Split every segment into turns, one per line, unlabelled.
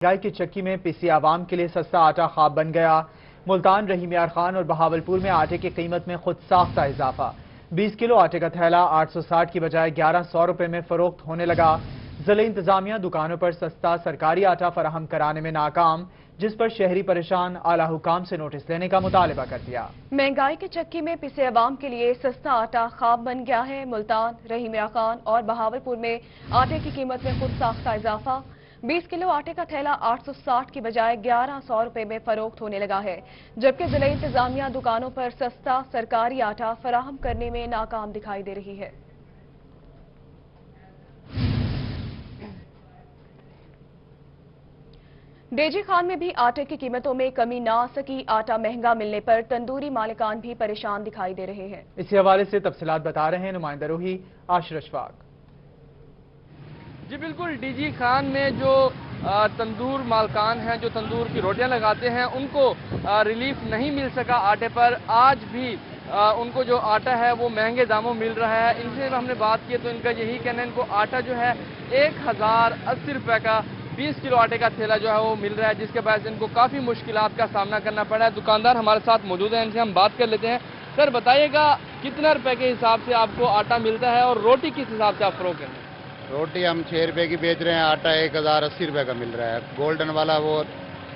महंगाई की चक्की में पिसी आवाम के लिए सस्ता आटा ख्वाब बन गया। मुल्तान, रहीम यार खान और बहावलपुर में आटे की कीमत में खुद साख्ता इजाफा। 20 किलो आटे का थैला 860 की बजाय 1100 रुपए में फरोख्त होने लगा। जिले इंतजामिया दुकानों पर सस्ता सरकारी आटा फराहम कराने में नाकाम, जिस पर शहरी परेशान, आला हुकाम से नोटिस देने का मुतालबा कर दिया।
महंगाई की चक्की में पिसे अवाम के लिए सस्ता आटा ख्वाब बन गया है। मुल्तान, रहीम यार खान और बहावलपुर में आटे की कीमत में खुद साख्ता इजाफा। 20 किलो आटे का थैला 860 की बजाय 1100 रुपए में फरोख्त होने लगा है, जबकि जिला इंतजामिया दुकानों पर सस्ता सरकारी आटा फराहम करने में नाकाम दिखाई दे रही है। डेजी खान में भी आटे की कीमतों में कमी ना आ सकी। आटा महंगा मिलने पर तंदूरी मालिकान भी परेशान दिखाई दे रहे हैं।
इसी हवाले से तफसीलात बता रहे हैं नुमाइंदा रूही आशिर अशफाक।
जी बिल्कुल, डीजी खान में जो तंदूर मालकान हैं, जो तंदूर की रोटियां लगाते हैं, उनको रिलीफ नहीं मिल सका आटे पर। आज भी उनको जो आटा है वो महंगे दामों मिल रहा है। इनसे हमने बात की तो इनका यही कहना है, इनको आटा जो है 1080 रुपए का 20 किलो आटे का थैला जो है वो मिल रहा है, जिसके बाद इनको काफ़ी मुश्किलात का सामना करना पड़ा है। दुकानदार हमारे साथ मौजूद हैं, इनसे हम बात कर लेते हैं। सर बताइएगा, कितना रुपए के हिसाब से आपको आटा मिलता है और रोटी किस हिसाब से आप फरोख्त करते हैं?
रोटी हम 6 रुपए की बेच रहे हैं, आटा 1080 रुपए का मिल रहा है। गोल्डन वाला वो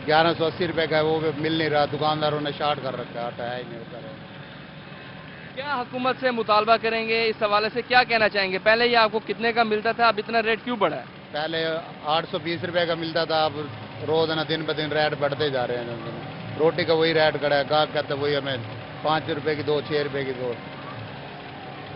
1180 रुपए का है, वो मिल नहीं रहा। दुकानदारों ने शार्ट कर रखा है, आटा है ही नहीं होता है।
क्या हुकूमत से मुतालबा करेंगे इस हवाले से, क्या कहना चाहेंगे? पहले ये आपको कितने का मिलता था, अब इतना रेट क्यों बढ़ा है?
पहले 820 रुपए का मिलता था, अब रोज ना दिन ब दिन रेट बढ़ते जा रहे हैं। रोटी का वही रेट खड़ा है, गाहक कहते वही हमें 5 रुपए की दो, 6 रुपए की दो।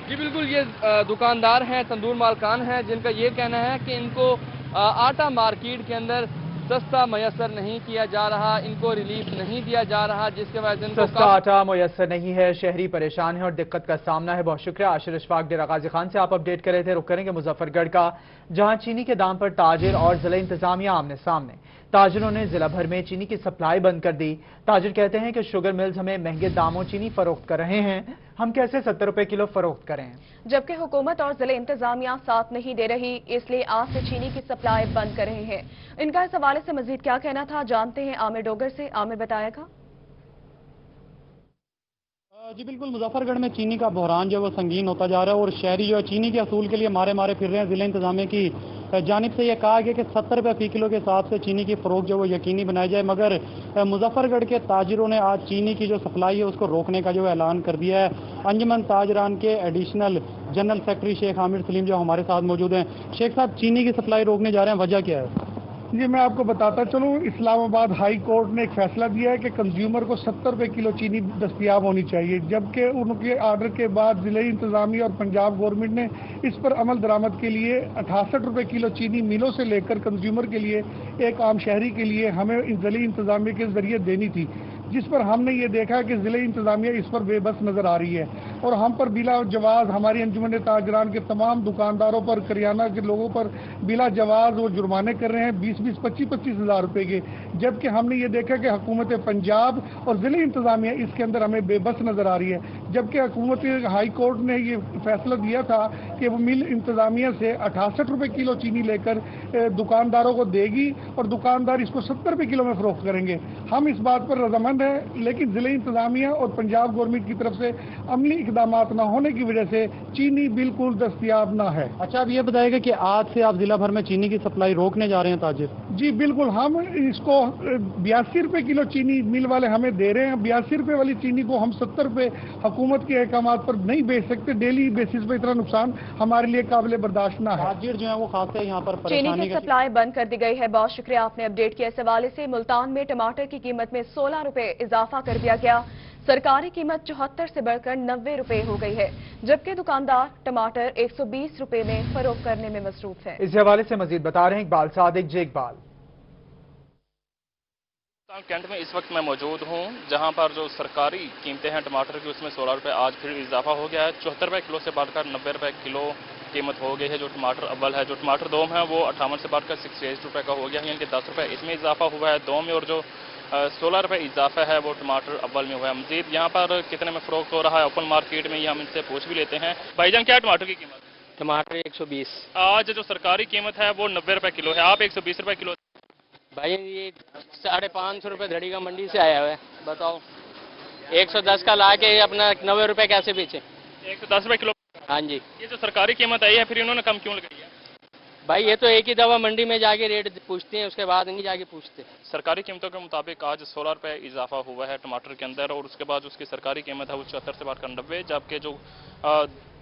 जी बिल्कुल, ये दुकानदार हैं, तंदूर मालकान हैं, जिनका ये कहना है कि इनको आटा मार्केट के अंदर सस्ता मयसर नहीं किया जा रहा, इनको रिलीफ नहीं दिया जा रहा, जिसके वजह से
सस्ता आटा मयसर नहीं है, शहरी परेशान है और दिक्कत का सामना है। बहुत शुक्रिया आशिर अशफाक, डेरा गाजी खान से आप अपडेट कर रहे थे। रुक करेंगे मुजफ्फरगढ़ का, जहां चीनी के दाम पर ताजिर और जिला इंतजामिया आमने सामने। ताजिरों ने जिला भर में चीनी की सप्लाई बंद कर दी। ताजिर कहते हैं कि शुगर मिल्स हमें महंगे दामों चीनी फरोख्त कर रहे हैं, हम कैसे 70 रुपए किलो फरोख्त करें,
जबकि हुकूमत और जिले इंतजामिया साथ नहीं दे रही, इसलिए आज से चीनी की सप्लाई बंद कर रहे हैं। इनका इस हवाले से मजीद क्या कहना था, जानते हैं आमिर डोगर से। आमिर बताएगा।
जी बिल्कुल, मुजफ्फरगढ़ में चीनी का बहरान जो वो संगीन होता जा रहा है और शहरी जो चीनी के असूल के लिए मारे मारे फिर रहे हैं। जिला इंतजामिया की जानिब से यह कहा गया कि 70 रुपए फी किलो के हिसाब से चीनी की फरोख्त जो वो यकीनी बनाई जाए, मगर मुजफ्फरगढ़ के ताजिरों ने आज चीनी की जो सप्लाई है उसको रोकने का जो ऐलान कर दिया है। अंजुमन ताजरान के additional general secretary Sheikh Aamir Saleem जो हमारे साथ मौजूद हैं। शेख साहब, चीनी की सप्लाई रोकने जा रहे हैं, वजह क्या है?
जी मैं आपको बताता चलूँ, इस्लामाबाद हाई कोर्ट ने एक फैसला दिया है कि कंज्यूमर को 70 रुपए किलो चीनी दस्तयाब होनी चाहिए, जबकि उनके आर्डर के बाद जिले इंतजामिया और पंजाब गवर्नमेंट ने इस पर अमल दरामद के लिए 68 रुपए किलो चीनी मिलों से लेकर कंज्यूमर के लिए, एक आम शहरी के लिए हमें जिले इंतजामिया के जरिए देनी थी, जिस पर हमने ये देखा कि जिले इंतजामिया इस पर बेबस नजर आ रही है और हम पर बिला जवाज हमारी अंजुमन ताजरान के तमाम दुकानदारों पर, करियाना के लोगों पर बिला जवाज वो जुर्माने कर रहे हैं 20-20, 25-25 हज़ार रुपए के। जबकि हमने ये देखा कि हुकूमत पंजाब और जिले इंतजामिया इसके अंदर हमें बेबस नजर आ रही है, जबकि हुकूमत हाई कोर्ट ने ये फैसला दिया था कि वो मिल इंतजामिया से 68 रुपए किलो चीनी लेकर दुकानदारों को देगी और दुकानदार इसको 70 रुपए किलो में फरोख्त करेंगे। हम इस बात पर रजामंद है, लेकिन जिले इंतजामिया और पंजाब गवर्नमेंट की तरफ से अमली इकदाम न होने की वजह से चीनी बिल्कुल दस्तयाब ना है।
अच्छा, अब ये बताएगा कि आज से आप जिला भर में चीनी की सप्लाई रोकने जा रहे हैं ताजिर?
जी बिल्कुल, हम इसको 82 रुपए किलो चीनी मिल वाले हमें दे रहे हैं। 82 रुपए वाली चीनी को हम 70 रुपए हुकूमत के अहकामात पर नहीं बेच सकते। डेली बेसिस पे इतना नुकसान हमारे लिए काबिल बर्दाश्त ना है।
ताजिर जो है वो खासे यहाँ पर
चीनी की सप्लाई बंद कर दी गई है। बहुत शुक्रिया, आपने अपडेट किया। इस हवाले से मुल्तान में टमाटर की कीमत में 16 रुपए इजाफा कर दिया गया। सरकारी कीमत 74 से बढ़कर 90 रुपए हो गई है, जबकि दुकानदार टमाटर 120 रुपए में फरोख्त करने में मसरूफ है।
इस हवाले से मजीद बता रहे हैं इकबाल सादिक। जे इकबाल,
कैंट में इस वक्त मैं मौजूद हूं, जहां पर जो सरकारी कीमतें हैं टमाटर की उसमें 16 रुपए आज फिर इजाफा हो गया है। 74 रुपए किलो से बढ़कर 90 रुपए किलो कीमत हो गई है। जो टमाटर अव्वल है, जो टमाटर दोम है, वो 58 से बढ़कर 68 रुपए का हो गया है, यानी कि 10 रुपए इसमें इजाफा हुआ है दोम में, और जो 16 रुपए इजाफा है वो टमाटर अव्वल में हुआ है। मजीद यहाँ पर कितने में फरोख्त हो रहा है ओपन मार्केट में, ये हम इनसे पूछ भी लेते हैं। भाईजान, क्या टमाटर की कीमत?
टमाटर 120।
आज जो सरकारी कीमत है वो 90 रुपए किलो है, आप 120 रुपए किलो
भाई ये 550 रुपये धड़ी का मंडी से आया हुआ है, बताओ 110 का ला के अपना 90 रुपये कैसे बेचे?
110 रुपये किलो।
हाँ जी।
ये जो सरकारी कीमत आई है फिर इन्होंने कम क्यों लगाई है?
भाई ये तो एक ही दफा मंडी में जाके रेट पूछते हैं, उसके बाद नहीं जाके पूछते।
सरकारी कीमतों के मुताबिक आज 16 रुपये इजाफा हुआ है टमाटर के अंदर, और उसके बाद उसकी सरकारी कीमत है वो 74 से बढ़कर 90, जबकि जो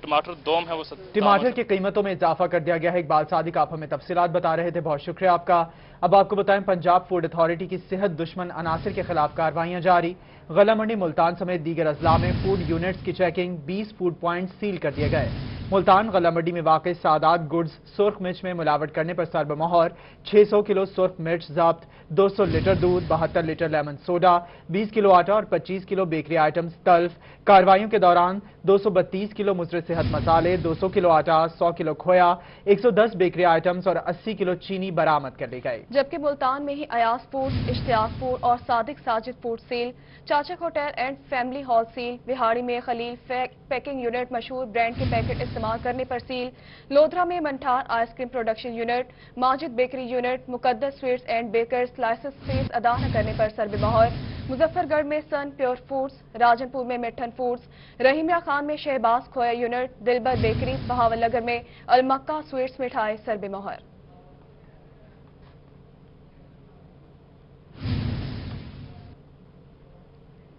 टमाटर दोम है वो
टमाटर की कीमतों में इजाफा कर दिया गया है। इकबाल सादिक आप हमें तफसीलात बता रहे थे, बहुत शुक्रिया आपका। अब आपको बताएं, पंजाब फूड अथॉरिटी की सेहत दुश्मन अनासिर के खिलाफ कार्रवाइयां जारी। गला मंडी मुल्तान समेत दीगर अजला में फूड यूनिट्स की चेकिंग, 20 फूड पॉइंट सील कर दिए गए। मुल्तान गला मंडी में वाक़ सादात गुड्स सुर्ख मिर्च में मिलावट करने पर सरबमोहर, 600 किलो सुर्ख मिर्च जब्त, 200 लीटर दूध, 72 लीटर लेमन सोडा, 20 किलो आटा और 25 किलो बेकरी आइटम्स तल्फ। कार्रवाइयों के दौरान 232 किलो मुज़र सेहत मसाले, 200 किलो आटा, 100 किलो खोया, 110 बेकरी आइटम्स और 80 किलो चीनी बरामद कर ली गई।
जबकि मुल्तान में ही अयाज फूड, इश्तियाक फूड और Sadiq Sajid food seal, Chachak hotel and family hall seal, बिहाड़ी में खलील पैकिंग यूनिट मशहूर ब्रांड के पैकेट इस्तेमाल करने पर सील, लोधरा में Manthar ice cream production unit, Majid bakery unit, Muqaddas sweets and bakers license fee अदा न करने पर सरबमोहर, मुजफ्फरगढ़ में सन प्योर फूड्स, राजनपुर में मिठन फूड्स, रहीमिया खान में शहबाज खोया यूनिट, दिलबर बेकरी, बहावलनगर में अलमक्का स्वीट्स मिठाई सरबमोहर।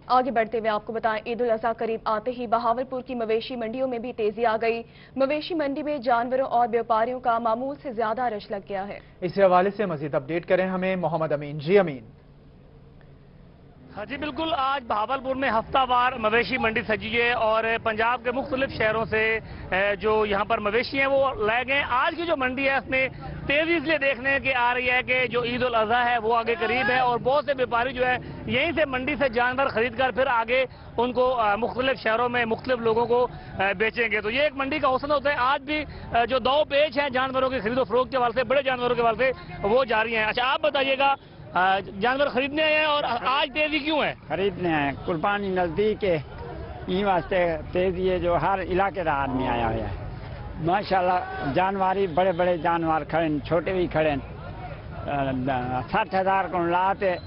आगे बढ़ते हुए आपको बताएं, ईद उल अजहा करीब आते ही बहावलपुर की मवेशी मंडियों में भी तेजी आ गई। मवेशी मंडी में जानवरों और व्यापारियों का मामूल से ज्यादा रश लग गया है।
इसी हवाले से मजीद अपडेट करें हमें मोहम्मद अमीन। जी अमीन।
हाँ जी बिल्कुल, आज बहावलपुर में हफ्तावार मवेशी मंडी सजी है और पंजाब के मुख्तलिफ शहरों से जो यहाँ पर मवेशी हैं वो लाए गए। आज की जो मंडी है उसमें तेजी इसलिए देखने की आ रही है कि जो ईद उल अजहा है वो आगे करीब है और बहुत से व्यापारी जो है यहीं से मंडी से जानवर खरीद कर फिर आगे उनको मुख्तलिफ शहरों में मुख्तलिफ लोगों को बेचेंगे। तो ये एक मंडी का हौसला होता है। आज भी जो दो पेच हैं जानवरों के खरीदो फरोख्त के वास्ते, बड़े जानवरों के वास्ते वो जारी हैं। अच्छा आप बताइएगा, जानवर खरीदने आए हैं और आज तेजी क्यों है?
खरीदने आए, कुर्बानी नजदीक है, यही वास्ते तेजी है। जो हर इलाके का आदमी आया हुआ है माशाल्लाह। जानवर ही बड़े बड़े जानवर खड़े, छोटे भी खड़े, 60,000 को लाते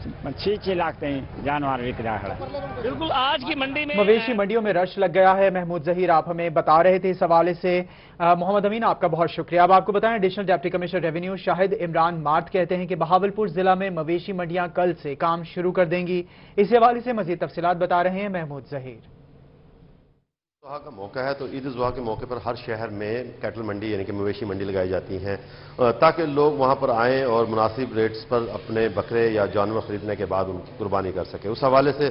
6 लाख तक जानवर बिक रहा है।
बिल्कुल, आज की मंडी में
मवेशी मंडियों में रश लग गया है। महमूद जहीर आप हमें बता रहे थे इस हवाले से। मोहम्मद अमीन आपका बहुत शुक्रिया। अब आपको बताएं, additional deputy commissioner revenue Shahid Imran mart कहते हैं कि बहावलपुर जिला में मवेशी मंडियां कल से काम शुरू कर देंगी। इस हवाले से मजीद तफसीलात बता रहे हैं महमूद जहीर।
का मौका है तो ईद उल अज़हा के मौके पर हर शहर में कैटल मंडी यानी कि मवेशी मंडी लगाई जाती हैं ताकि लोग वहां पर आएं और मुनासिब रेट्स पर अपने बकरे या जानवर खरीदने के बाद उनकी कुर्बानी कर सके। उस हवाले से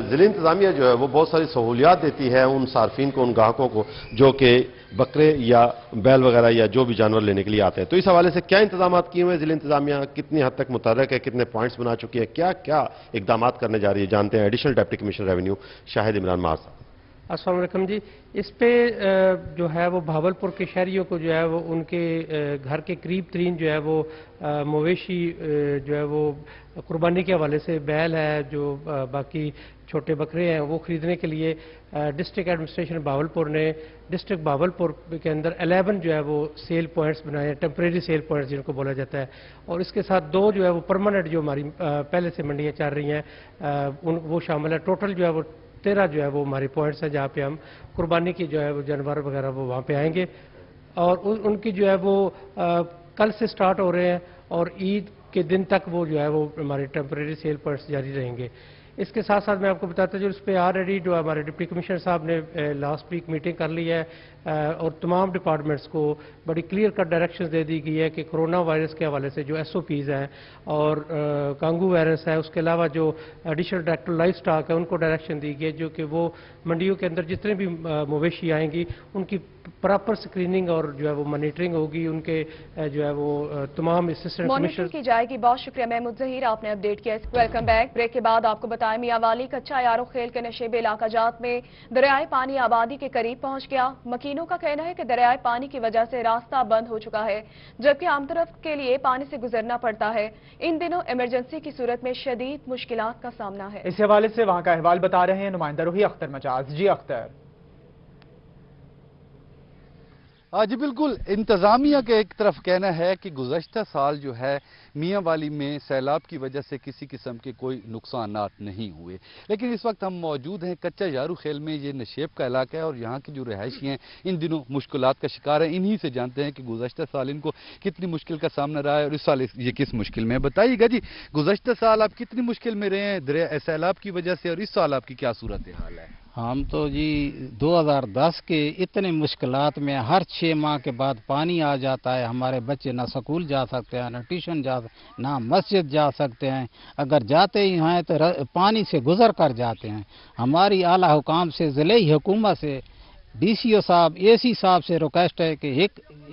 ज़िला इंतज़ामिया जो है वो बहुत सारी सहूलियात देती है उन सार्फिन को, उन ग्राहकों को जो कि बकरे या बैल वगैरह या जो भी जानवर लेने के लिए आते हैं। तो इस हवाले से क्या इंतजाम किए हुए ज़िला इंतज़ामिया, कितनी हद तक मुतहर्रिक है, कितने पॉइंट्स बना चुकी है, क्या क्या इकदाम करने जा रही है, जानते हैं additional deputy commissioner revenue Shahid Imran mart साहब।
अस्सलाम वालेकुम जी। इस पे जो है वो भावलपुर के शहरियों को जो है वो उनके घर के करीब तरीन जो है वो मवेशी जो है वो कुर्बानी के हवाले से बैल है, जो बाकी छोटे बकरे हैं वो ख़रीदने के लिए डिस्ट्रिक्ट एडमिनिस्ट्रेशन भावलपुर ने डिस्ट्रिक्ट भावलपुर के अंदर 11 जो है वो सेल पॉइंट्स बनाए हैं, टेम्परेरी सेल पॉइंट्स जिनको बोला जाता है। और इसके साथ 2 जो है वो परमानेंट जो हमारी पहले से मंडियाँ चल रही हैं वो शामिल है। टोटल जो है वो 13 जो है वो हमारे पॉइंट्स हैं जहाँ पे हम कुर्बानी की जो है वो जानवर वगैरह वो वहाँ पे आएंगे और उनकी जो है वो कल से स्टार्ट हो रहे हैं और ईद के दिन तक वो जो है वो हमारे टेम्परेरी सेल पॉइंट्स जारी रहेंगे। इसके साथ साथ मैं आपको बताता हूँ जो इस पर ऑलरेडी जो हमारे डिप्टी कमिश्नर साहब ने लास्ट वीक मीटिंग कर ली है और तमाम डिपार्टमेंट्स को बड़ी क्लियर कट डायरेक्शंस दे दी गई है कि कोरोना वायरस के हवाले से जो SOPs हैं और कांगू वायरस है, उसके अलावा जो एडिशनल डायरेक्टर लाइफ स्टॉक है उनको डायरेक्शन दी गई है जो कि वो मंडियों के अंदर जितने भी मवेशी आएंगी उनकी प्रॉपर स्क्रीनिंग और जो है वो मॉनिटरिंग होगी, उनके जो है वो तमाम असिस्टेंट
मॉनिटरिंग की जाएगी। बहुत शुक्रिया महमूद जहीर, आपने अपडेट किया। Welcome back. ब्रेक के बाद आपको बताएं, मियांवाली कच्चा यारो खेल के नशेबे इलाका जात में दरियाए पानी आबादी के करीब पहुंच गया। मकीनों का कहना है कि दरियाए पानी की वजह से रास्ता बंद हो चुका है जबकि आम तरफ के लिए पानी से गुजरना पड़ता है। इन दिनों इमरजेंसी की सूरत में शदीद मुश्किलात का सामना है।
इस हवाले से वहां का अहवाल बता रहे हैं नुमाइंदा रूही अख्तर मजाज। जी अख्तर।
जी बिल्कुल, इंतज़ामिया का एक तरफ कहना है कि गुज़श्ता साल जो है میاں والی میں سیلاب کی وجہ سے کسی قسم کے کوئی نقصانات نہیں ہوئے۔ لیکن اس وقت ہم موجود ہیں کچا یارو خیل میں، یہ نشیب کا علاقہ ہے اور یہاں کی جو رہائشی ہیں ان دنوں مشکلات کا شکار ہیں۔ انہی سے جانتے ہیں کہ گزشتہ سال ان کو کتنی مشکل کا سامنا رہا ہے اور اس سال یہ کس مشکل میں ہے۔ بتائیے گا جی، گزشتہ سال آپ کتنی مشکل میں رہے ہیں سیلاب کی وجہ سے، اور اس سال آپ کی کیا صورتحال ہے؟
ہم تو جی 2010 کے اتنے مشکلات میں ہر 6 ماہ کے بعد پانی آ جاتا ہے، ہمارے بچے نہ سکول جا سکتے ہیں، نہ ٹیوشن نہ مسجد جا سکتے ہیں، اگر جاتے ہی ہیں تو پانی سے گزر کر جاتے ہیں۔ ہماری اعلیٰ حکام سے، ضلعی حکومت سے، ڈی سی او صاحب، اے سی صاحب سے ریکویسٹ ہے کہ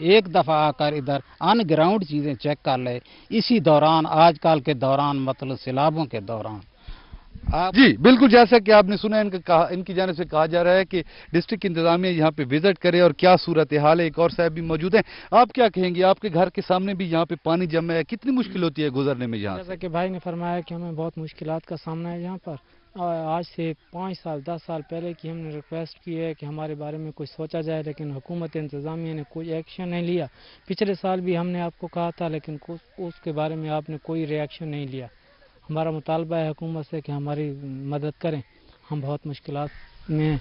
ایک دفعہ آ کر ادھر آن گراؤنڈ چیزیں چیک کر لے اسی دوران، آج کل کے دوران، مطلب سیلابوں کے دوران۔
جی بالکل، جیسا کہ آپ نے سنا ان کی جانب سے کہا جا رہا ہے کہ ڈسٹرکٹ انتظامیہ یہاں پہ وزٹ کرے اور کیا صورتحال ہے۔ ایک اور صاحب بھی موجود ہیں، آپ کیا کہیں گے؟ آپ کے گھر کے سامنے بھی یہاں پہ پانی جمع ہے، کتنی مشکل ہوتی ہے گزرنے میں یہاں سے؟
جیسا کہ بھائی نے فرمایا کہ ہمیں بہت مشکلات کا سامنا ہے یہاں پر، آج سے 5 سال 10 سال پہلے کی ہم نے ریکویسٹ کی ہے کہ ہمارے بارے میں کچھ سوچا جائے، لیکن حکومت انتظامیہ نے کوئی ایکشن نہیں لیا۔ پچھلے سال بھی ہم نے آپ کو کہا تھا، لیکن اس کے بارے میں آپ نے کوئی ریئیکشن نہیں لیا۔ ہمارا مطالبہ ہے حکومت سے کہ ہماری مدد کریں، ہم بہت مشکلات میں ہیں۔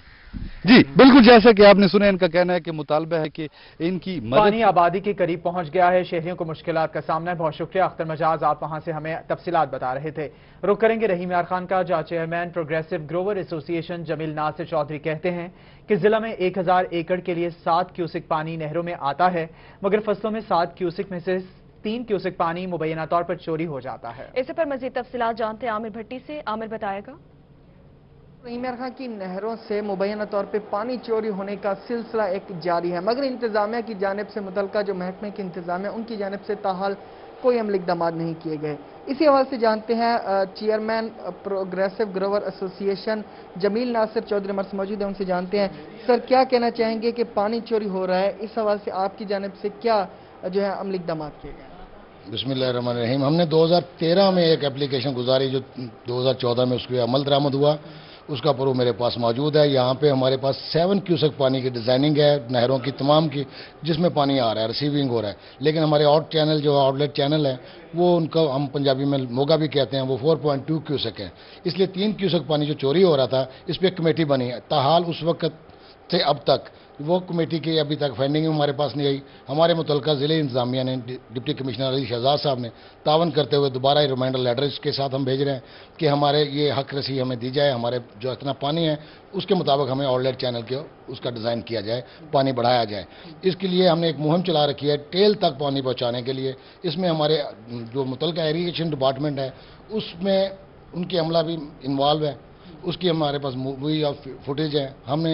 جی بالکل، جیسا کہ آپ نے سنا ان کا کہنا ہے کہ مطالبہ ہے کہ ان کی مدد۔
پانی آبادی کے قریب پہنچ گیا ہے، شہریوں کو مشکلات کا سامنا ہے۔ بہت شکریہ اختر مجاز، آپ وہاں سے ہمیں تفصیلات بتا رہے تھے۔ رخ کریں گے رحیم یار خان کا، جہاں چیئرمین پروگریسو گروور ایسوسی ایشن جمیل ناصر چودھری کہتے ہیں کہ ضلع میں 1000 ایکڑ کے لیے 7 کیوسک پانی نہروں میں آتا ہے، مگر فصلوں میں 7 کیوسک میں سے 3 کیوسک پانی مبینہ طور پر چوری ہو جاتا ہے۔
اس پر مزید تفصیلات جانتے ہیں عامر بھٹی سے۔ عامر بتائے گا۔
رحیم یار خان کی نہروں سے مبینہ طور پہ پانی چوری ہونے کا سلسلہ ایک جاری ہے، مگر انتظامیہ کی جانب سے، متعلقہ جو محکمے کے انتظامیہ ان کی جانب سے تاحال کوئی عملی اقدامات نہیں کیے گئے۔ اسی حوالے سے جانتے ہیں چیئرمین پروگریسو گروور ایسوسی ایشن جمیل ناصر چودھری ہمارے سے موجود ہیں، ان سے جانتے ہیں سر کیا کہنا چاہیں گے کہ پانی چوری ہو رہا ہے، اس حوالے سے آپ کی جانب سے کیا جو ہے عملی اقدامات کیے گئے؟
بسم اللہ الرحمن الرحیم، ہم نے 2013 میں ایک اپلیکیشن گزاری جو 2014 میں اس کے عمل درآمد ہوا، اس کا پروف میرے پاس موجود ہے۔ یہاں پہ ہمارے پاس 7 کیوسک پانی کی ڈیزائننگ ہے نہروں کی تمام کی، جس میں پانی آ رہا ہے، ریسیونگ ہو رہا ہے، لیکن ہمارے آؤٹ چینل جو آؤٹ لیٹ چینل ہے وہ ان کا ہم پنجابی میں موگا بھی کہتے ہیں، وہ 4.2 کیوسک ہے، اس لیے 3 کیوسک پانی جو چوری ہو رہا تھا اس پہ کمیٹی بنی ہے۔ تاحال اس وقت سے اب تک وہ کمیٹی کی ابھی تک فنڈنگ ہمارے پاس نہیں آئی۔ ہمارے متعلقہ ضلع انتظامیہ نے ڈپٹی کمشنر علی شہزاد صاحب نے تعاون کرتے ہوئے دوبارہ ریمائنڈر لیٹر اس کے ساتھ ہم بھیج رہے ہیں کہ ہمارے یہ حق رسی ہمیں دی جائے، ہمارے جو اتنا پانی ہے اس کے مطابق ہمیں آؤٹ لیٹ چینل کے اس کا ڈیزائن کیا جائے، پانی بڑھایا جائے۔ اس کے لیے ہم نے ایک مہم چلا رکھی ہے ٹیل تک پانی پہنچانے کے لیے۔ اس میں ہمارے جو متعلقہ ایریگیشن ڈپارٹمنٹ ہے اس میں ان کی عملہ بھی انوالو ہے، اس کی ہمارے پاس مووی اور فوٹیج ہے۔ ہم نے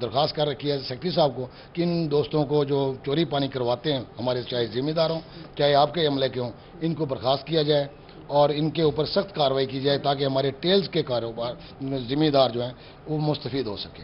درخواست کر رکھی ہے سیکرٹری صاحب کو کہ ان دوستوں کو جو چوری پانی کرواتے ہیں، ہمارے چاہے ذمہ دار ہوں چاہے آپ کے عملے کے ہوں، ان کو برخاست کیا جائے اور ان کے اوپر سخت کارروائی کی جائے تاکہ ہمارے ٹیلز کے کاروبار ذمہ دار جو ہیں وہ مستفید ہو سکے۔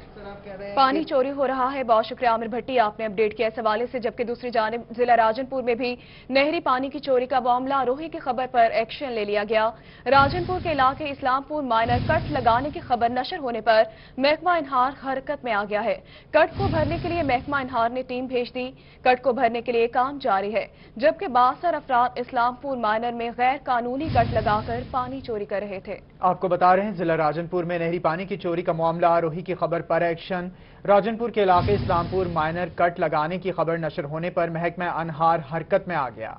پانی چوری ہو رہا ہے، بہت شکریہ عامر بھٹی، آپ نے اپڈیٹ کیا اس حوالے سے۔ جبکہ دوسری جانب ضلع راجن پور میں بھی نہری پانی کی چوری کا معاملہ، روہی کی خبر پر ایکشن لے لیا گیا۔ راجن پور کے علاقے اسلام پور مائنر کٹ لگانے کی خبر نشر ہونے پر محکمہ انہار حرکت میں آ گیا ہے۔ کٹ کو بھرنے کے لیے محکمہ انہار نے ٹیم بھیج دی، کٹ کو بھرنے کے لیے کام جاری ہے، جبکہ باثر افراد اسلام پور مائنر میں غیر قانونی کٹ لگا کر پانی چوری کر رہے تھے۔
آپ کو بتا رہے ہیں ضلع راجن پور میں نہری پانی کی چوری کا معاملہ، روہی کی خبر پر ایکشن۔ راجن پور کے علاقے اسلام پور مائنر کٹ لگانے کی خبر نشر ہونے پر محکمہ انہار حرکت میں آ گیا۔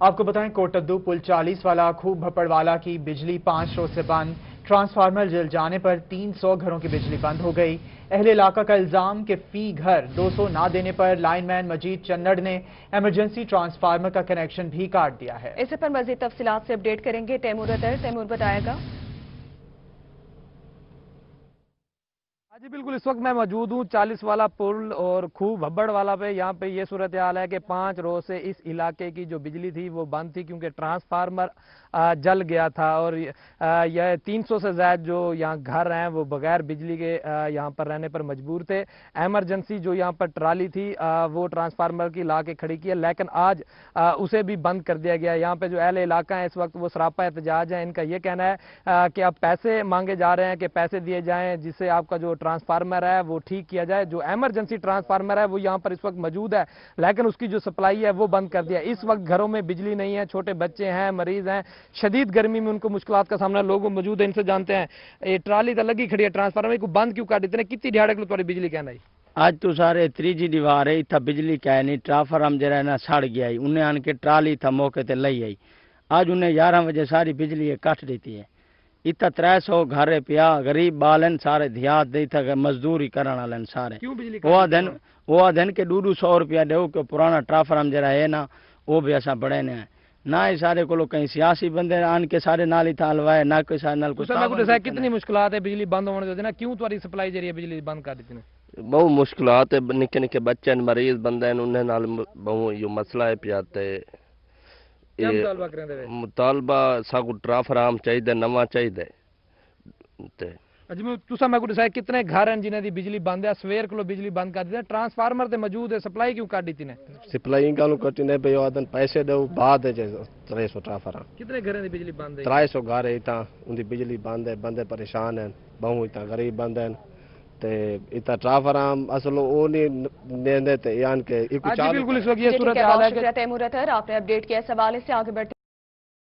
آپ کو بتائیں کوٹدو پل 40 والا خوب بھپڑ والا کی بجلی 5 روز سے بند، ٹرانسفارمر جل جانے پر 300 گھروں کی بجلی بند ہو گئی۔ اہل علاقہ کا الزام کہ فی گھر 200 نہ دینے پر لائن مین مجید چنڈ نے ایمرجنسی ٹرانسفارمر کا کنیکشن بھی کاٹ دیا ہے۔
اس پر مزید تفصیلات سے اپڈیٹ کریں گے تیمور اطہر۔ تیمور بتائے گا۔
جی بالکل، اس وقت میں موجود ہوں 40 والا پل اور خوب بھبڑ والا پہ۔ یہاں پہ یہ صورتحال ہے کہ 5 روز سے اس علاقے کی جو بجلی تھی وہ بند تھی کیونکہ ٹرانسفارمر جل گیا تھا، اور یہ 300 سے زائد جو یہاں گھر ہیں وہ بغیر بجلی کے یہاں پر رہنے پر مجبور تھے۔ ایمرجنسی جو یہاں پر ٹرالی تھی وہ ٹرانسفارمر کی لا کے کھڑی کی ہے، لیکن آج اسے بھی بند کر دیا گیا۔ یہاں پہ جو اہل علاقہ ہیں اس وقت وہ سراپا احتجاج ہیں۔ ان کا یہ کہنا ہے کہ اب پیسے مانگے جا رہے ہیں کہ پیسے دیے جائیں جس سے آپ کا جو
ट्रांसफार्मर है वो ठीक किया जाए। जो एमरजेंसी ट्रांसफार्मर है वो यहाँ पर इस वक्त मौजूद है, लेकिन उसकी जो सप्लाई है वो बंद कर दिया। इस वक्त घरों में बिजली नहीं है, छोटे बच्चे हैं, मरीज हैं, शदीद गर्मी में उनको मुश्किलात का सामना, लोग मौजूद है, इनसे जानते हैं। ये ट्राली तो लगी खड़ी है, ट्रांसफार्मर को बंद क्यों कर देते हैं? कितनी दिहाड़े को तुम्हारी बिजली कहना है?
आज तो सारे त्रीजी दीवार है, इतना बिजली क्या है नहीं, ट्रांसफार्मर जरा ना सड़ गया है, उन्हें आन के ट्राली था मौके ते लई आई। आज उन्हें 11 बजे सारी बिजली काट देती है। इतना 300 घर पिया, गरीब बालन सारे ध्यान दे था, मजदूरी करने वाले सारे वो दिन के 200 रुपया दो के पुराना ट्रांसफार्मर जरा है ना वो भी ऐसा बड़े ने ना ही सारे को कहीं सियासी बंदे आन के सारे नाल ही था हलवाए ना कोई सारे नाल कुछ।
कितनी मुश्किलात है बिजली बंद होने देना, क्यों तुम्हारी सप्लाई जरिए बिजली बंद कर देती है?
बहुत मुश्किलात है, निके निके बच्चे मरीज बंदे उन्हें नाल बहुत यो मसला है पियाते। मुतालबा सागु ट्रांसफार्मर चाहिए, नवा चाहिए।
जिवें तुसा मैं को दसाया कितने घर हैं जिन्हें दी बिजली बंद है, सवेर को बिजली बंद कर दी है, ट्रांसफार्मर ते मौजूद है, सप्लाई क्यों काट दी ने?
सप्लाई कालू कटी ने पे आदन पैसे दो बाद है 300 ट्रांसफार्मर।
कितने घरों दी बिजली बंद है?
300 घर है, इतना उनकी बिजली बंद है, बंदे परेशान हैं, बहु इतना गरीब बंद हैं ते इतना ट्रांसफार्मर असल वो नहीं देंदे ते यान के
बिल्कुल इस वक्त ये सूरत हाल है कि
तैमूर अतहर आपने अपडेट किया। सवाल से आगे बढ़ते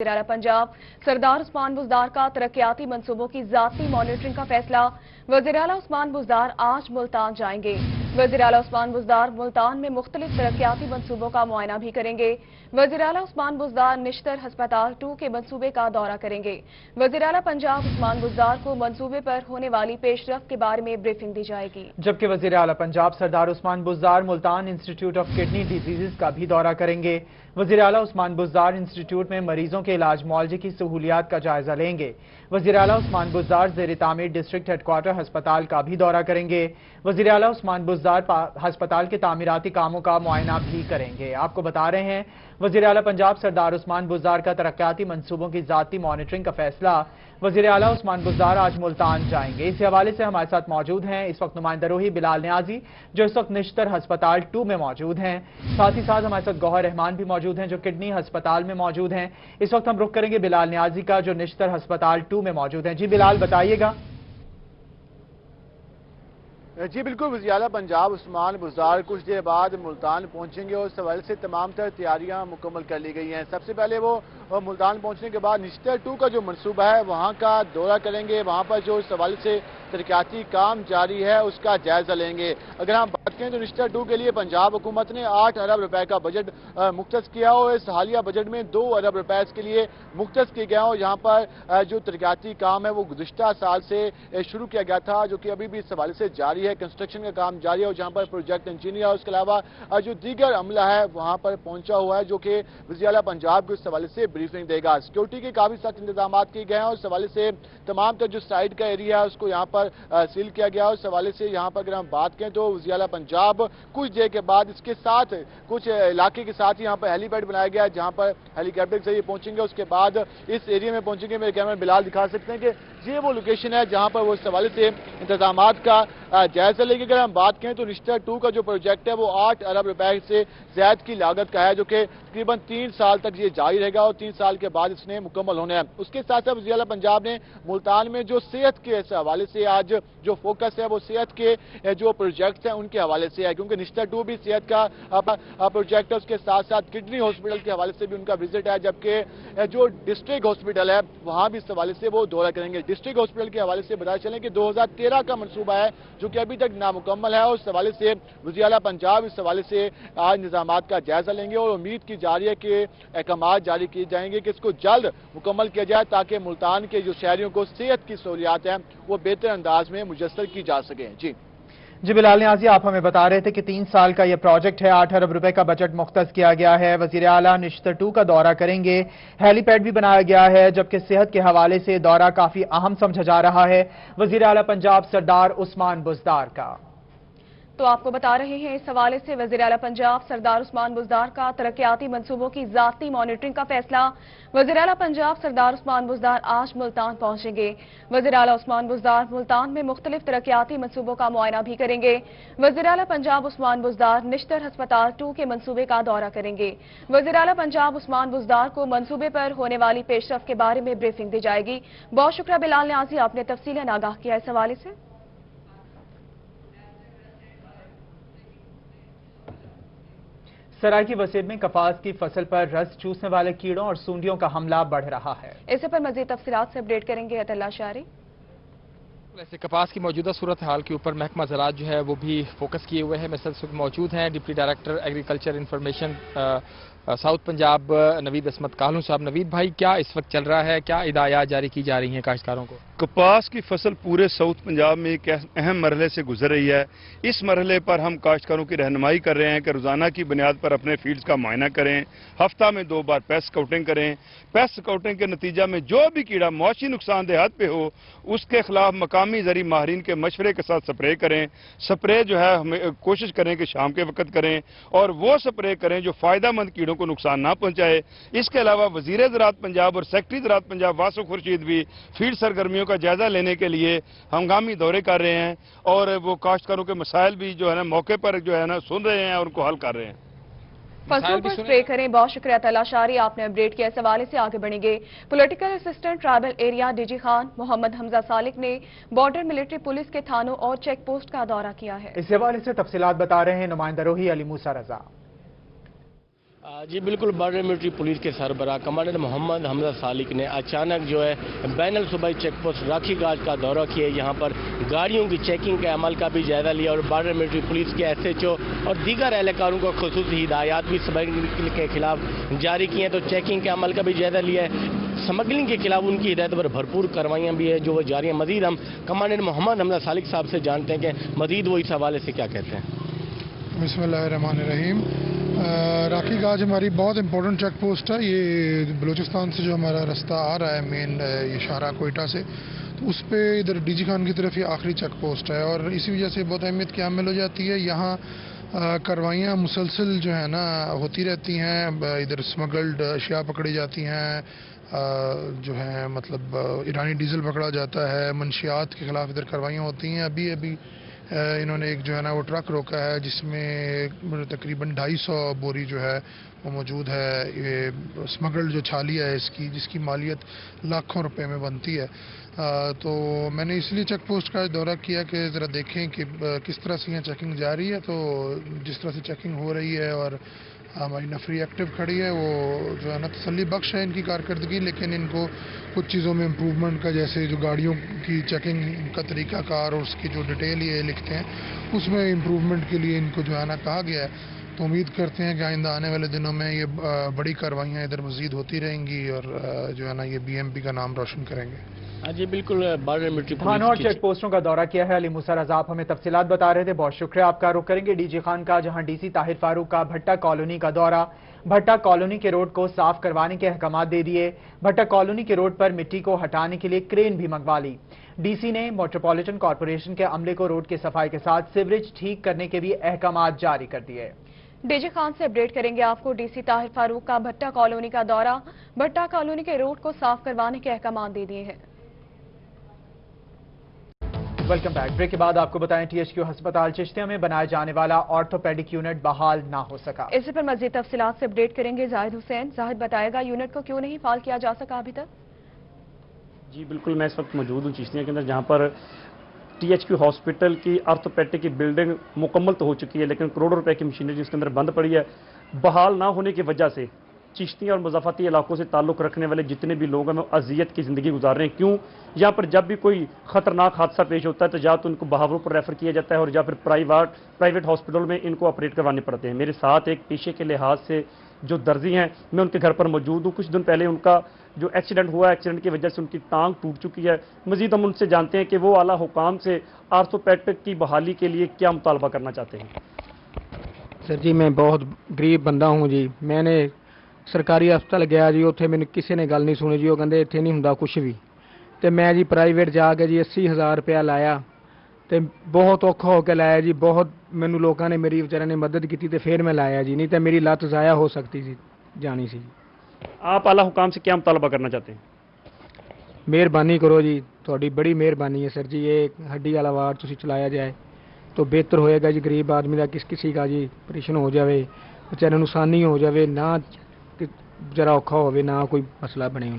वज़ीर-ए-आला पंजाब सरदार उस्मान बुज़दार का तरक्याती मंसूबों की ज़ाती मॉनिटरिंग का फैसला। वज़ीर-ए-आला उस्मान बुज़दार आज मुल्तान जाएंगे। वज़ीर-ए-आला उस्मान बुज़दार मुल्तान में मुख्तलिफ तरक्याती मंसूबों का मुआयना भी करेंगे। वज़ीर-ए-आला उस्मान बुज़दार निश्तर हस्पताल 2 के मंसूबे का दौरा करेंगे। वज़ीर-ए-आला पंजाब उस्मान बुज़दार को मंसूबे पर होने वाली पेशरफ्त के बारे में ब्रीफिंग दी जाएगी।
जबकि वज़ीर-ए-आला Punjab Sardar Usman Buzdar Multan institute of kidney diseases का भी दौरा करेंगे। वज़ीर-ए-आला उस्मान बुज़दार इंस्टीट्यूट में मरीजों के इलाज मुआलजे की सहूलियात का जायजा लेंगे। वज़ीर-ए-आला उस्मान बुज़दार ज़ेर तामीर डिस्ट्रिक्ट हेडक्वार्टर अस्पताल का भी दौरा करेंगे। वज़ीर-ए-आला उस्मान बुज़दार अस्पताल के तामीराती कामों का मुआयना भी करेंगे। आपको बता रहे हैं वज़ीर-ए-आला पंजाब सरदार उस्मान बुज़दार का तरक्याती मंसूबों की ज़ाती मॉनिटरिंग का फैसला। वज़ीर-ए-आला उस्मान बुज़दार आज मुल्तान जाएंगे। इस हवाले से हमारे साथ मौजूद हैं इस वक्त नुमाइंदा रोही बिलाल नियाजी जो इस वक्त निश्तर हस्पताल 2 में मौजूद हैं। साथ ही साथ हमारे साथ गौहर रहमान भी मौजूद हैं जो किडनी अस्पताल में मौजूद हैं। इस वक्त हम रुख करेंगे बिलाल नियाजी का जो निश्तर हस्पताल 2 में मौजूद हैं। जी बिलाल बताइएगा।
जी बिल्कुल, वज़ीर-ए-आला पंजाब उस्मान बुज़दार कुछ देर बाद मुल्तान पहुंचेंगे और इस हवाले से तमाम तर तैयारियां मुकम्मल कर ली गई हैं। सबसे पहले वो मुल्तान पहुंचने के बाद निश्तर 2 का जो मनसूबा है वहां का दौरा करेंगे। वहां पर जो इस हवाले से तरक्याती काम जारी है उसका जायजा लेंगे। अगर हम बात करें तो निश्तर 2 के लिए पंजाब हुकूमत ने 8 अरब रुपए का बजट मुख्तस किया और इस हालिया बजट में 2 अरब रुपए इसके लिए मुख्तस किए गए और यहाँ पर जो तरक्याती काम है वो गुज़िश्ता साल से शुरू किया गया था जो कि अभी भी इस हवाले से जारी है। कंस्ट्रक्शन का काम जारी है और जहाँ पर प्रोजेक्ट इंजीनियर उसके अलावा जो दीगर अमला है वहाँ पर पहुंचा हुआ है जो कि वज़ीर-ए-आला पंजाब को इस हवाले से ब्रीफिंग देगा। सिक्योरिटी के काफी सख्त इंतजाम किए गए हैं और इस हवाले से तमाम तर जो साइड का एरिया है उसको यहाँ पर सील किया गया है। इस हवाले से यहाँ पर अगर हम बात करें तो वज़ीर-ए-आला पंजाब कुछ देर के बाद इसके साथ कुछ इलाके के साथ यहाँ पर हेलीपैड बनाया गया है जहाँ पर हेलीकॉप्टर से ये पहुंचेंगे। उसके बाद इस एरिया में पहुंचेंगे। मेरे कैमरा बिलाल दिखा सकते हैं कि ये वो लोकेशन है जहाँ पर वो इस हवाले से इंतजाम का जायजा लेंगे। अगर हम बात करें तो निश्तर 2 का जो प्रोजेक्ट है वो 8 अरब रुपए से ज्यादा की लागत का है जो कि तकरीबन 3 साल तक ये जारी रहेगा और 3 साल के बाद इसने मुकम्मल होना है। उसके साथ साथ वज़ीर-ए-आला पंजाब ने मुल्तान में जो सेहत के हवाले से आज जो फोकस है वो सेहत के जो प्रोजेक्ट हैं उनके हवाले से है क्योंकि निश्तर 2 भी सेहत का प्रोजेक्ट है। उसके साथ साथ किडनी हॉस्पिटल के हवाले से भी उनका विजिट है जबकि जो डिस्ट्रिक्ट हॉस्पिटल है वहाँ भी इस हवाले से वो दौरा करेंगे। डिस्ट्रिक्ट हॉस्पिटल के हवाले से बताया चलें कि 2013 का मनसूबा है जो कि अभी तक नामुकम्मल है और इस हवाले से वज़ीर-ए-आला पंजाब इस हवाले से आज इंतजामात का जायजा लेंगे और उम्मीद की जा रही है कि अहकामात जारी किए जाएंगे कि इसको जल्द मुकम्मल किया जाए ताकि मुल्तान के जो शहरियों को सेहत की सहूलियात हैं वो बेहतर अंदाज में मुयस्सर की जा सकें।
जी बिलाल नियाजी, आप हमें बता रहे थे कि 3 साल का यह प्रोजेक्ट है, 8 अरब रुपए का बजट मुख्तस किया गया है। वज़ीर-ए-आला निश्तर 2 का दौरा करेंगे, हेलीपैड भी बनाया गया है जबकि सेहत के हवाले से दौरा काफी अहम समझा जा रहा है वज़ीर-ए-आला पंजाब सरदार उस्मान बुज़दार का।
तो आपको बता रहे हैं इस हवाले से वज़ीर-ए-आला पंजाब सरदार उस्मान बुज़दार का तरक्याती मंसूबों की ज़ाती मॉनिटरिंग का फैसला। वज़ीर-ए-आला पंजाब सरदार उस्मान बुज़दार आज मुल्तान पहुंचेंगे। वज़ीर-ए-आला उस्मान बुज़दार मुल्तान में मुख्तलिफ तरक्याती मंसूबों का मुआयना भी करेंगे। वज़ीर-ए-आला पंजाब उस्मान बुज़दार निश्तर हस्पताल 2 के मंसूबे का दौरा करेंगे। वज़ीर-ए-आला पंजाब उस्मान बुज़दार को मंसूबे पर होने वाली पेशरफ्त के बारे में ब्रीफिंग दी जाएगी। बहुत शुक्रिया बिलाल नियाजी, आपने तफसीलन आगाह किया इस हवाले से।
सराय की वसीयत में कपास की फसल पर रस चूसने वाले कीड़ों और सूंडियों का हमला बढ़ रहा है।
इसे पर मजीद तफसीलात से अपडेट करेंगे अतुल्ला शारी।
ऐसे कपास की मौजूदा सूरत हाल के ऊपर महकमा ज़राअत जो है वो भी फोकस किए हुए हैं। मेरे साथ इस वक्त मौजूद हैं deputy director agriculture information south Punjab Naveed असमत कालू साहब। नवीद भाई, क्या इस वक्त चल रहा है, क्या हिदायत जारी की जा रही हैं काश्तकारों को?
कपास की फसल पूरे साउथ पंजाब में एक अहम मरहले से गुजर रही है। इस मरहले पर हम काश्तकारों की रहनुमाई कर रहे हैं कि रोजाना की बुनियाद पर अपने फील्ड्स का मुआयना करें, हफ्ता में 2 बार पेस्ट स्काउटिंग करें। पेस्ट स्काउटिंग के नतीजा में जो भी कीड़ा मौशी नुकसानदेह हद पे हो उसके खिलाफ मकामी ज़री माहिरीन के मशवरे के साथ स्प्रे करें। स्प्रे जो है हमें कोशिश करें कि शाम के वक्त करें और वो स्प्रे करें जो फ़ायदेमंद कीड़ों को नुकसान ना पहुंचाए। इसके अलावा वज़ीर ज़राअत पंजाब और सेक्रेटरी ज़राअत पंजाब वासिफ खुर्शीद भी फील्ड सरगर्मियों का जायजा लेने के लिए हंगामी दौरे कर रहे हैं और वो काश्तकारों के मसाइल भी जो है ना मौके पर जो है ना सुन रहे हैं और उनको हल कर रहे हैं।
फसलों पर स्प्रे करें। बहुत शुक्रिया अतुल्ला शारी, आपने अपडेट किया। इस हवाले से आगे बढ़ेंगे। Political assistant tribal area DG Khan Mohammad Hamza Salik ने बॉर्डर मिलिट्री पुलिस के थानों और चेक पोस्ट का दौरा किया है।
इस हवाले से तफसीलात बता रहे हैं नुमाइंदा रोही अली मूसा रजा।
जी बिल्कुल, बॉर्डर मिलिट्री पुलिस के सरबराह कमांडर मोहम्मद हमजा सालिक ने अचानक जो है बैनल सूबाई चेक पोस्ट राखी गाज का दौरा किया। यहाँ पर गाड़ियों की चेकिंग के अमल का भी जायजा लिया और बॉर्डर मिलिट्री पुलिस के SHO और दीगर एहलकारों को खुसूसी हिदायत भी स्मगलिंग के खिलाफ जारी की हैं। तो चेकिंग के अमल का भी जायजा लिया है। स्मगलिंग के खिलाफ उनकी हिदायत पर भरपूर कार्रवाइयाँ भी है जो वो जारी हैं। मजीद हम कमांडर मोहम्मद हमजा सालिक साहब से जानते हैं कि मजीद वो इस हवाले से क्या कहते हैं।
बिस्मिल्लाहिर्रहमानिर्रहीम। राखी गाज हमारी बहुत इंपॉर्टेंट चेक पोस्ट है। ये बलूचिस्तान से जो हमारा रास्ता आ रहा है मेन ये शाहरा कोयटा से, तो उस पे इधर डीजी खान की तरफ ये आखिरी चेक पोस्ट है और इसी वजह से बहुत अहमियत की हामिल हो जाती है। यहाँ कार्रवाइयाँ मुसलसल जो है ना होती रहती हैं। इधर स्मगल्ड अशिया पकड़ी जाती हैं, जो है मतलब ईरानी डीजल पकड़ा जाता है, मंशियात के खिलाफ इधर कार्रवाइयाँ होती हैं। अभी इन्होंने एक जो है ना वो ट्रक रोका है जिसमें तकरीबन 250 बोरी जो है वो मौजूद है। ये स्मगल्ड जो छालिया है इसकी, जिसकी मालियत लाखों रुपए में बनती है। तो मैंने इसलिए चेक पोस्ट का दौरा किया कि ज़रा देखें कि किस तरह से यहाँ चेकिंग जारी है। तो जिस तरह से चेकिंग हो रही है और हमारी नफरी एक्टिव खड़ी है वो जो है ना तसल्ली बख्श है इनकी कारकर्दगी, लेकिन इनको कुछ चीज़ों में इम्प्रूवमेंट का, जैसे जो गाड़ियों की चेकिंग का तरीक़ाकार और उसकी जो डिटेल ये लिखते हैं उसमें इम्प्रूवमेंट के लिए इनको जो है ना कहा गया है। तो उम्मीद करते हैं कि आइंदा आने वाले दिनों में ये बड़ी कार्रवाइयाँ इधर मज़ीद होती रहेंगी और जो है ना ये BMP का नाम रोशन करेंगे।
हाँ जी बिल्कुल, बॉर्डर मिलिट्री
थानों और चेक पोस्टों का दौरा किया है अली मूसा रजा। आप हमें तफसीलात बता रहे थे, बहुत शुक्रिया आपका। रुख करेंगे डीजी खान का, जहां DC ताहिर फारूक का भट्टा कॉलोनी का दौरा। भट्टा कॉलोनी के रोड को साफ करवाने के अहकाम दे दिए। भट्टा कॉलोनी के रोड पर मिट्टी को हटाने के लिए क्रेन भी मंगवा ली। DC ने मेट्रोपॉलिटन कॉरपोरेशन के अमले को रोड की सफाई के साथ सीवरेज ठीक करने के भी अहकाम जारी कर दिए।
डीजी खान से अपडेट करेंगे आपको। DC ताहिर फारूक का भट्टा कॉलोनी का दौरा। भट्टा कॉलोनी के रोड को साफ करवाने के अहकाम दे दिए हैं।
Welcome back. ब्रेक के बाद आपको बताएं THQ अस्पताल चिश्तिया में बनाया जाने वाला ऑर्थोपेडिक यूनिट बहाल ना हो सका।
इसी पर मजीद तफसीलात से अपडेट करेंगे जाहिद हुसैन। जाहिद बताएगा यूनिट को क्यों नहीं फाल किया जा सका अभी तक।
जी बिल्कुल, मैं इस वक्त मौजूद हूँ चिश्तिया के अंदर, जहाँ पर THQ हॉस्पिटल की ऑर्थोपेडिक की बिल्डिंग मुकम्मल तो हो चुकी है लेकिन करोड़ों रुपए की मशीनरी जिसके अंदर बंद पड़ी है। बहाल ना होने की वजह से चिश्तिया और मुज़ाफ़ाती इलाकों से ताल्लुक़ रखने वाले जितने भी लोग हैं वो अजियत की ज़िंदगी गुजार रहे हैं। क्यों? यहाँ पर जब भी कोई ख़तरनाक हादसा पेश होता है तो या तो उनको बहावलपुर रेफ़र किया जाता है और या फिर प्राइवेट हॉस्पिटल में इनको ऑपरेट करवाने पड़ते हैं। मेरे साथ एक पेशे के लिहाज से जो दर्जी हैं, मैं उनके घर पर मौजूद हूँ। कुछ दिन पहले उनका जो एक्सीडेंट हुआ, एक्सीडेंट की वजह से उनकी टांग टूट चुकी है। मज़ीद हम उनसे जानते हैं कि वो आला हुकाम से आर्थोपेडिक की बहाली के लिए क्या मुतालबा करना चाहते हैं। सर जी, मैं बहुत गरीब बंदा हूँ जी। मैंने सरकारी हस्पताल गया जी, उत्थे मैंने किसी ने गल नहीं सुनी जी। वो कहते इत्थे नहीं हुंदा कुछ भी। तो मैं जी प्राइवेट जाके जी 80,000 रुपया लाया तो बहुत औखा होकर लाया जी। बहुत मैनू लोगों ने मेरी बेचारे ने मदद की तो फिर मैं लाया जी, नहीं तो मेरी लत ज़ाया हो सकती सी जानी सी। आप आला हुकाम से क्या मुतालबा करना चाहते हैं? मेहरबानी करो जी, थोड़ी बड़ी मेहरबानी है सर जी। ये हड्डी वाला वार्ड तुसीं चलाया जाए तो बेहतर होएगा जी। गरीब आदमी का किसी का जी ऑपरेशन हो जाए, बेचारे आसानी हो जाए, ना जरा औखा हो ना कोई मसला बने।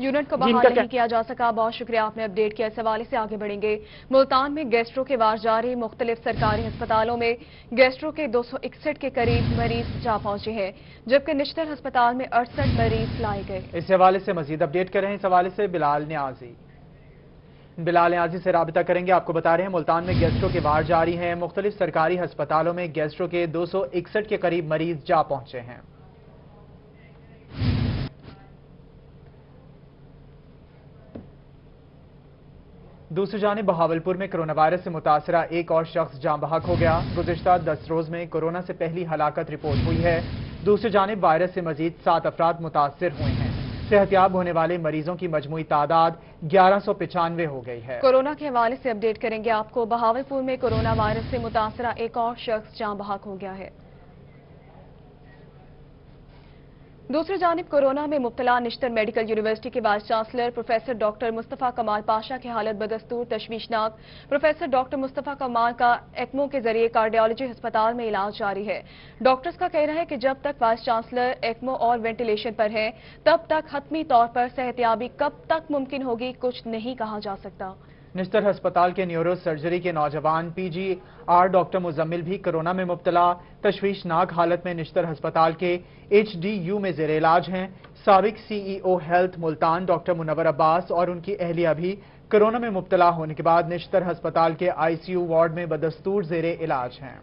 यूनिट को बहाल नहीं किया जा सका। बहुत शुक्रिया, आपने अपडेट किया। इस हवाले से आगे बढ़ेंगे। मुल्तान में गैस्ट्रो के वार जारी। मुख्तलिफ सरकारी अस्पतालों में गैस्ट्रो के 261 के करीब मरीज जा पहुंचे हैं, जबकि निश्तर अस्पताल में 68 मरीज लाए गए।
इस हवाले से मजीद अपडेट कर रहे हैं। इस हवाले से बिलाल न्याजी से राबिता करेंगे। आपको बता रहे हैं मुल्तान में गैस्ट्रो के वार जारी हैं। मुख्तलिफ सरकारी अस्पतालों में गैस्ट्रो के 261 के करीब मरीज जा पहुंचे हैं। दूसरी जानिब बहावलपुर में कोरोना वायरस से मुतासरा एक और शख्स जान बहक हो गया। गुज़िश्ता 10 रोज में कोरोना से पहली हलाकत रिपोर्ट हुई है। दूसरी जानिब वायरस से मजीद 7 अफराद मुतासर हुए हैं। सेहतियाब होने वाले मरीजों की मजमूई तादाद 1195 हो गई है।
कोरोना के हवाले से अपडेट करेंगे आपको। बहावलपुर में कोरोना वायरस से मुतासरा एक और शख्स जान बहक हो गया है। दूसरी जानिब कोरोना में मुब्तला निश्तर मेडिकल यूनिवर्सिटी के vice chancellor professor doctor Mustafa कमाल पाशा की हालत बदस्तूर तशवीशनाक। प्रोफेसर डॉक्टर मुस्तफा कमाल का एक्मो के जरिए कार्डियोलॉजी अस्पताल में इलाज जारी है। डॉक्टर्स का कहना है कि जब तक वाइस चांसलर एक्मो और वेंटिलेशन पर है, तब तक हतमी तौर पर सेहतियाबी कब तक मुमकिन होगी, कुछ नहीं कहा जा सकता।
निश्तर अस्पताल के न्यूरो सर्जरी के नौजवान PGR डॉक्टर मुजम्मिल भी कोरोना में मुब्तला तशवीशनाक हालत में निश्तर अस्पताल के HDU में जेर इलाज हैं। साबिक CEO health Multan doctor Munawwar Abbas और उनकी अहलिया भी कोरोना में मुब्तला होने के बाद निश्तर अस्पताल के ICU वार्ड में बदस्तूर जेर इलाज हैं।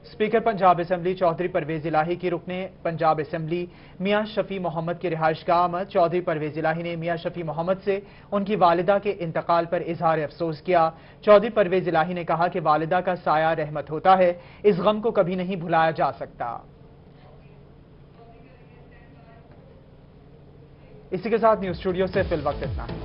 स्पीकर पंजाब असेंबली चौधरी परवेज इलाही की रुकने पंजाब असेंबली मियां शफी मोहम्मद की रिहाइशगाह आमद। चौधरी परवेज इलाही ने मियां शफी मोहम्मद से उनकी वालिदा के इंतकाल पर इजहार अफसोस किया। चौधरी परवेज इलाही ने कहा कि वालिदा का साया रहमत होता है, इस गम को कभी नहीं भुलाया जा सकता। इसी के साथ न्यूज स्टूडियो से फिल वक्त इतना है।